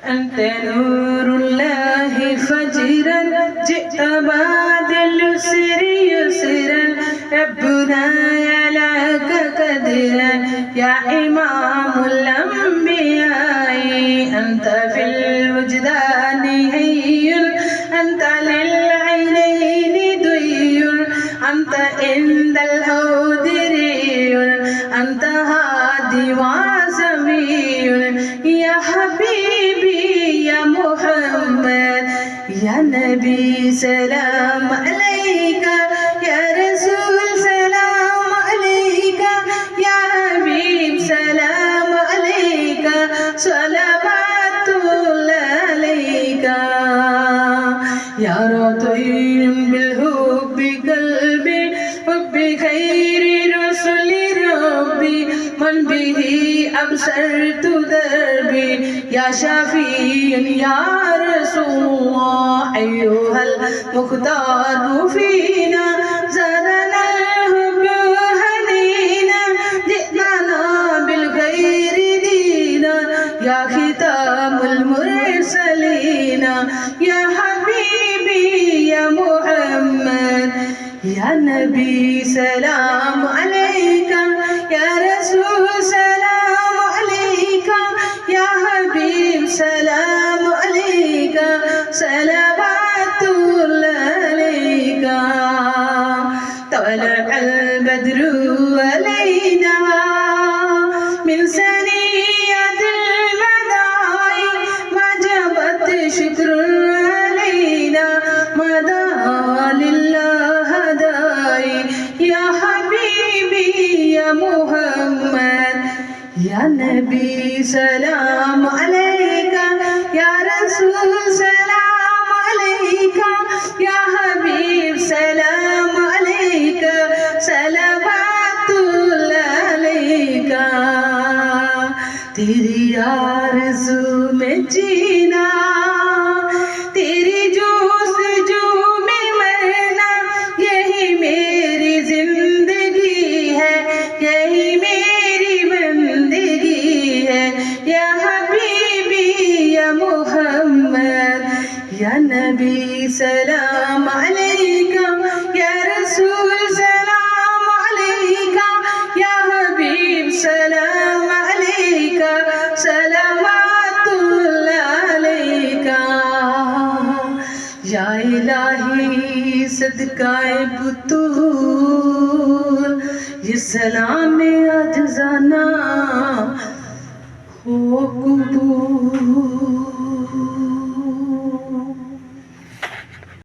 أنت نور الله فجرا جئت بعد اليسر يسرا ربنا يعلاك قدرا يا إمام الأنبياء أنت في الوجدان هي أنت للعينين ضي أنت عند الهودري أنت هادي وسميع يا حبيبي يا محمد يا نبي سلام عليك يا رسول سلام عليك يا حبيب سلام عليك صلوات الله عليك يا رضي بالحب قلبي حب خير رسول ربي من به أبصرت دربي يا شفيع يا رسول الله أيها المختار فينا زادنا الحب هنينا جئتنا بالخير دينا يا ختام المرسلين يا حبيبي يا محمد يا نبي سلام عليك يا رسول سلام عليك يا حبيب سلام عليك صلوات الله عليك طلع البدر علينا من ثنيات المداء وجبت شكر علينا مدى لله هداي يا حبيبي يا محمد يا نبي سلام عليك يا رسول سلام عليك يا حبيب سلام عليك صلوات الله عليك तेरी आरज़ू में जीना तेरी जोस्तजू में मरना यही मेरी जिंदगी है यही मेरी बंदगी है या हबीबी या मुहम्मद या नबी सलाम अलैका या रसूल सलाम अलैका या हबीब सलाम अलैका सलावतुल्लाह अलैका या इलाही सदकाए बुतूल ये सलाम अजजाना हो कबूल।